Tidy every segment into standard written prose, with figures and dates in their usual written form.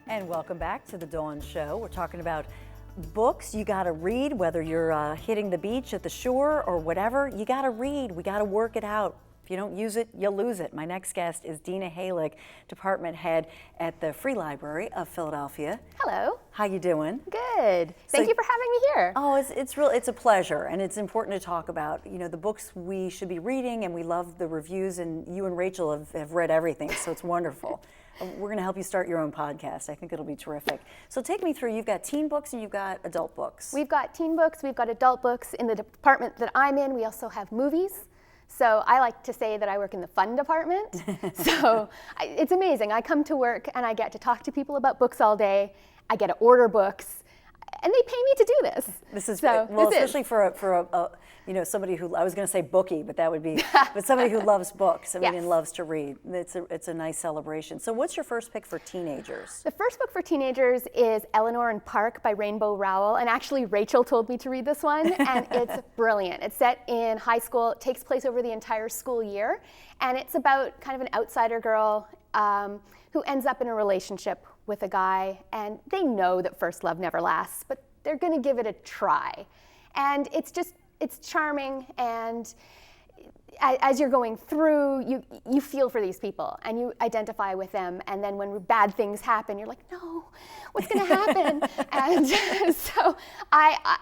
And welcome back to the Dawn Show. We're talking about books you got to read, whether you're hitting the beach at the shore or whatever. You got to read. We got to work it out. If you don't use it, you'll lose it. My next guest is Dina Halick, Department Head at the Free Library of Philadelphia. Hello. How you doing? Good. Thank you for having me here. Oh, it's a pleasure, and it's important to talk about, the books we should be reading, and we love the reviews, and you and Rachel have read everything, so it's wonderful. We're going to help you start your own podcast. I think it'll be terrific. So take me through. You've got teen books and you've got adult books. We've got teen books, we've got adult books. In the department that I'm in, we also have movies. So I like to say that I work in the fun department. So it's amazing. I come to work and I get to talk to people about books all day. I get to order books, and they pay me to do this. This is especially for somebody who, I was going to say bookie, but that would be, but somebody who loves books. I mean, and loves to read. It's a nice celebration. So what's your first pick for teenagers? The first book for teenagers is Eleanor and Park by Rainbow Rowell, and actually Rachel told me to read this one, and it's brilliant. It's set in high school. It takes place over the entire school year, and it's about kind of an outsider girl who ends up in a relationship with a guy, and they know that first love never lasts, but they're going to give it a try. And it's charming, and as you're going through, you feel for these people, and you identify with them, and then when bad things happen, you're like, no, what's going to happen? And so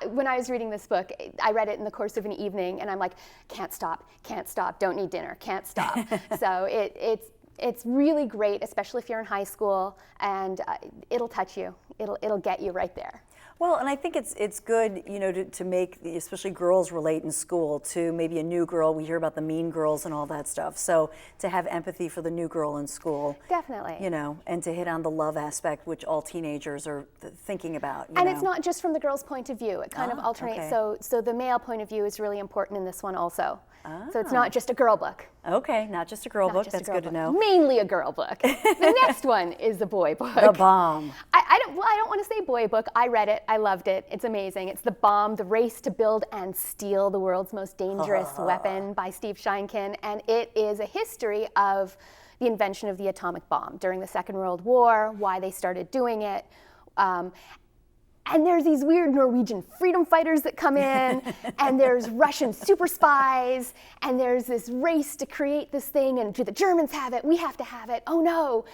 when I was reading this book, I read it in the course of an evening, and I'm like, can't stop, don't need dinner, can't stop. So it's really great, especially if you're in high school, and it'll touch you. It'll get you right there. Well, and I think it's good, to make especially girls relate in school to maybe a new girl. We hear about the mean girls and all that stuff. So to have empathy for the new girl in school. Definitely. And to hit on the love aspect, which all teenagers are thinking about. And it's not just from the girl's point of view. It kind of alternates. Okay. So the male point of view is really important in this one also. So it's not just a girl book. Okay, not just a girl book. That's good to know. Mainly a girl book. The next one is the boy book. The Bomb. I don't want to say boy book. I read it. I loved it. It's amazing. It's The Bomb, The Race to Build and Steal the World's Most Dangerous Weapon by Steve Sheinkin. And it is a history of the invention of the atomic bomb during the Second World War, why they started doing it. And there's these weird Norwegian freedom fighters that come in, and there's Russian super spies, and there's this race to create this thing, and do the Germans have it? We have to have it. Oh no.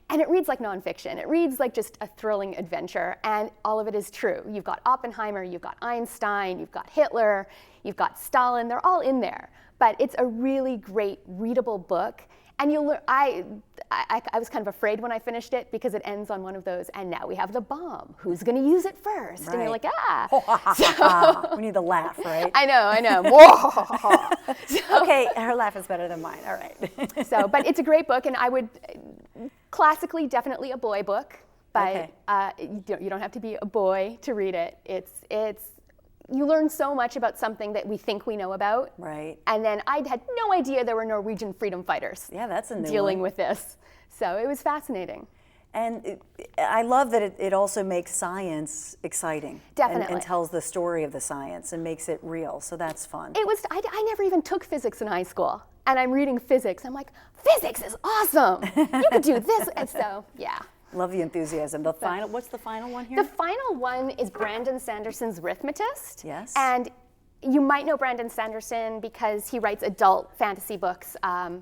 And it reads like nonfiction. It reads like just a thrilling adventure, and all of it is true. You've got Oppenheimer, you've got Einstein, you've got Hitler, you've got Stalin. They're all in there. But it's a really great readable book. And you'll learn, I was kind of afraid when I finished it because it ends on one of those, and now we have the bomb. Who's going to use it first? Right. And you're like, So, we need the laugh, right? I know. Okay, her laugh is better than mine. All right. But it's a great book, and I would, classically, definitely a boy book. But you don't have to be a boy to read it. You learn so much about something that we think we know about. Right. And then I had no idea there were Norwegian freedom fighters. Yeah, that's a new dealing one. with this. So it was fascinating. And I love that it also makes science exciting. Definitely. And tells the story of the science and makes it real. So that's fun. I never even took physics in high school. And I'm reading physics. I'm like, physics is awesome. You could do this. And so, yeah. Love the enthusiasm. What's the final one here? The final one is Brandon Sanderson's Arithmetist. Yes. And you might know Brandon Sanderson because he writes adult fantasy books, the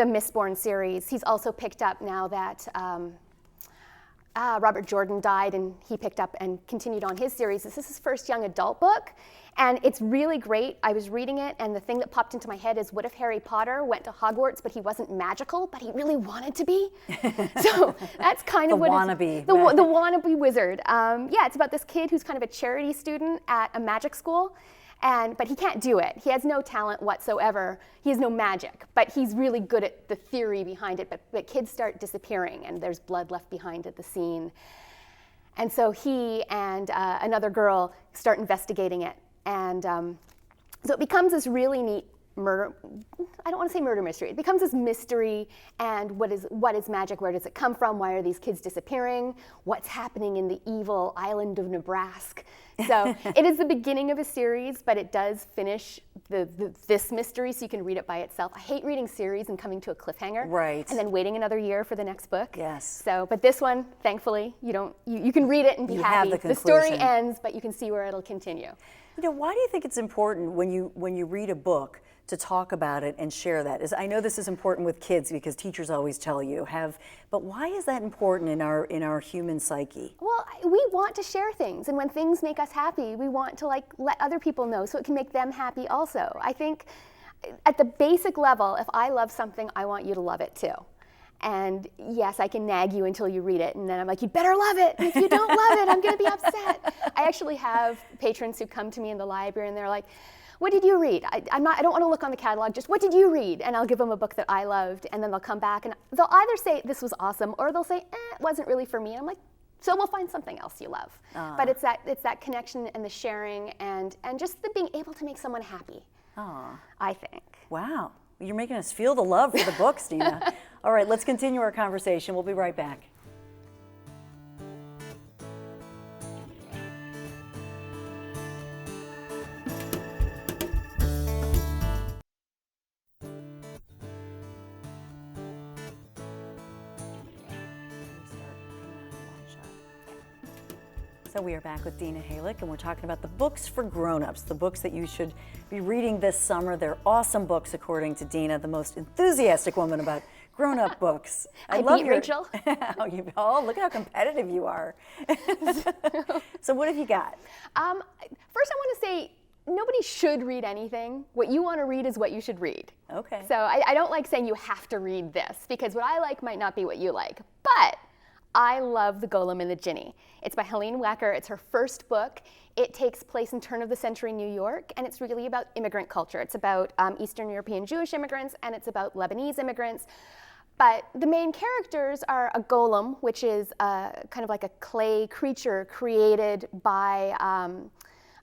Mistborn series. He's also picked up now that Robert Jordan died, and he picked up and continued on his series. This is his first young adult book, and it's really great. I was reading it, and the thing that popped into my head is, what if Harry Potter went to Hogwarts, but he wasn't magical, but he really wanted to be? So that's kind of what wannabe. The wannabe wizard. It's about this kid who's kind of a charity student at a magic school, but he can't do it. He has no talent whatsoever. He has no magic, but he's really good at the theory behind it. But kids start disappearing, and there's blood left behind at the scene. And so he and another girl start investigating it. And so it becomes this really neat murder, I don't want to say murder mystery. It becomes this mystery, and what is magic? Where does it come from? Why are these kids disappearing? What's happening in the evil island of Nebraska? So it is the beginning of a series, but it does finish this mystery, so you can read it by itself. I hate reading series and coming to a cliffhanger, right, and then waiting another year for the next book. Yes. So, but this one, thankfully, you can read it and be happy. The story ends, but you can see where it'll continue. You know, why do you think it's important when you read a book to talk about it and share that? I know this is important with kids because teachers always tell you but why is that important in our human psyche? Well, we want to share things, and when things make us happy, we want to let other people know so it can make them happy also. I think at the basic level, if I love something, I want you to love it too. And yes, I can nag you until you read it, and then I'm like, you better love it. And if you don't love it, I'm going to be upset. I actually have patrons who come to me in the library, and they're like, what did you read? I don't want to look on the catalog, just what did you read? And I'll give them a book that I loved, and then they'll come back, and they'll either say, this was awesome, or they'll say, it wasn't really for me. And I'm like, so we'll find something else you love. But it's that connection and the sharing and just the being able to make someone happy, I think. Wow. You're making us feel the love for the books, Dina. All right, let's continue our conversation. We'll be right back. So we are back with Dina Halick, and we're talking about the books for grown-ups, the books that you should be reading this summer. They're awesome books, according to Dina, the most enthusiastic woman about grown-up books. I love Rachel. Oh, look how competitive you are. So what have you got? First, I want to say, nobody should read anything. What you want to read is what you should read. Okay. So I don't like saying you have to read this, because what I like might not be what you like. But I love The Golem and the Jinni. It's by Helene Wecker. It's her first book. It takes place in turn-of-the-century New York, and it's really about immigrant culture. It's about Eastern European Jewish immigrants, and it's about Lebanese immigrants. But the main characters are a golem, which is kind of like a clay creature created by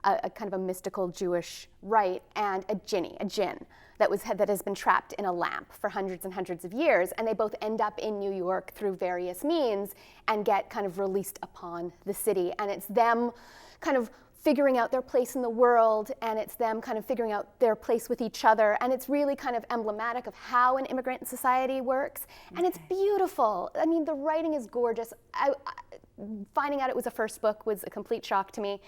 a kind of a mystical Jewish rite, and a jinni, a jinn, that has been trapped in a lamp for hundreds and hundreds of years, and they both end up in New York through various means and get kind of released upon the city. And it's them kind of figuring out their place in the world, and it's them kind of figuring out their place with each other, and it's really kind of emblematic of how an immigrant society works. And it's beautiful. I mean, the writing is gorgeous. Finding out it was a first book was a complete shock to me.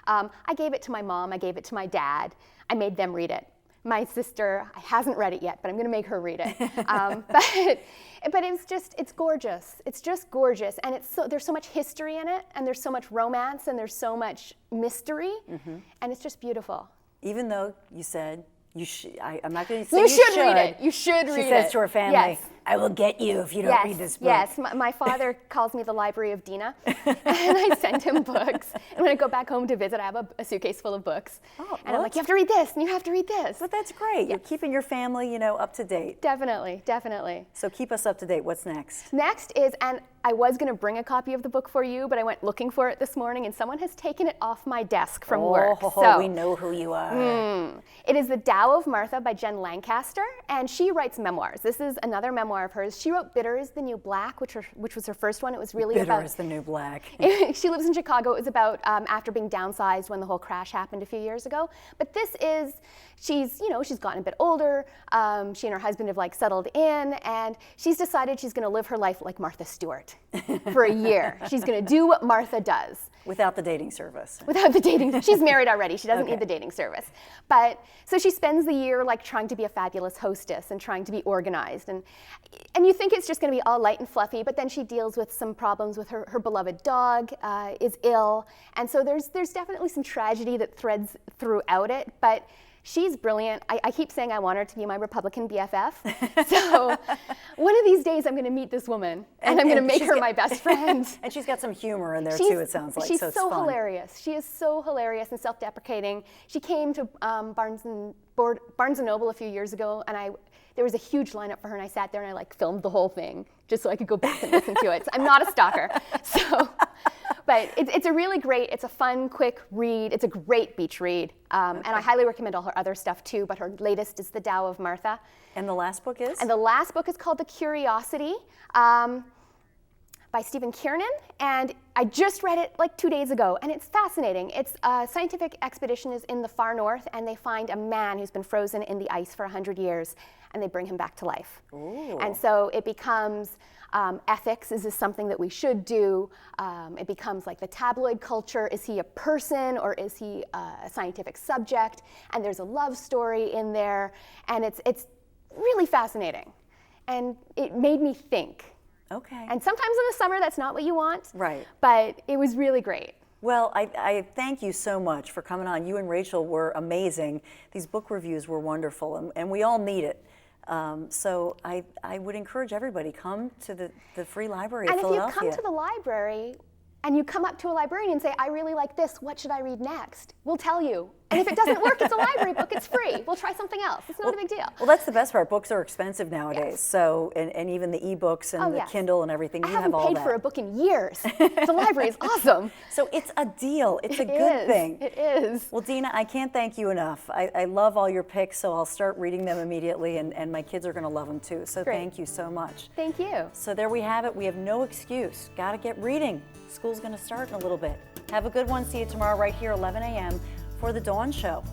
I gave it to my mom, I gave it to my dad. I made them read it. My sister hasn't read it yet, but I'm going to make her read it. But it's gorgeous. It's just gorgeous, and there's so much history in it, and there's so much romance, and there's so much mystery, and it's just beautiful. Even though you said you should, I'm not going to say you should read it. You should read it. She says to her family, yes. I will get you if you don't read this book. Yes, my father calls me the Library of Dina, and I send him books. And when I go back home to visit, I have a suitcase full of books. And I'm like, you have to read this, and you have to read this. But that's great. Yes. You're keeping your family, up to date. Definitely, definitely. So keep us up to date. What's next? Next is, and I was going to bring a copy of the book for you, but I went looking for it this morning, and someone has taken it off my desk from work. So we know who you are. It is The Tao of Martha by Jen Lancaster, and she writes memoirs. This is another memoir of hers. She wrote Bitter is the New Black, which was her first one. It was really about... Bitter is the New Black. She lives in Chicago. It was about after being downsized when the whole crash happened a few years ago. But this is, she's gotten a bit older. She and her husband have settled in, and she's decided she's going to live her life like Martha Stewart for a year. She's going to do what Martha does. Without the dating service. Without the dating, she's married already. She doesn't need the dating service. But so she spends the year trying to be a fabulous hostess and trying to be organized, and you think it's just going to be all light and fluffy, but then she deals with some problems with her beloved dog is ill, and so there's definitely some tragedy that threads throughout it, but she's brilliant. I keep saying I want her to be my Republican BFF. So one of these days I'm going to meet this woman, and I'm going to make her my best friend. And she's got some humor in there too, it sounds like. She's so it's so fun. hilarious. She is so hilarious and self-deprecating. She came to Barnes & Noble a few years ago, and there was a huge lineup for her, and I sat there and I filmed the whole thing just so I could go back and listen to it. So I'm not a stalker. But it's a really great, it's a fun, quick read. It's a great beach read. And I highly recommend all her other stuff too, but her latest is The Tao of Martha. And the last book is? And the last book is called The Curiosity by Stephen Kiernan. And I just read it like 2 days ago, and it's fascinating. It's a scientific expedition is in the far north, and they find a man who's been frozen in the ice for 100 years, and they bring him back to life. Ooh. And so it becomes ethics, is this something that we should do? It becomes like the tabloid culture. Is he a person or is he a scientific subject? And there's a love story in there, and it's really fascinating. And it made me think. Okay. And sometimes in the summer, that's not what you want. Right. But it was really great. Well, I thank you so much for coming on. You and Rachel were amazing. These book reviews were wonderful, and we all need it. So I would encourage everybody, come to the Free Library of Philadelphia. And if you come to the library and you come up to a librarian and say, I really like this, what should I read next? We'll tell you. And if it doesn't work, it's a library book, it's free. We'll try something else. It's not a big deal. Well, that's the best part. Books are expensive nowadays. Yes. So, and even the e-books and the yes. Kindle and everything, you have haven't all paid that. for a book in years. The library is awesome. So it's a deal. It's a It good is. thing. It is. Well, Dina, I can't thank you enough. I love all your picks, so I'll start reading them immediately, and my kids are going to love them too. So Great. thank you so much. Thank you. So there we have it. We have no excuse. Got to get reading. School's going to start in a little bit. Have a good one. See you tomorrow right here, 11 a.m. for The Dawn Show.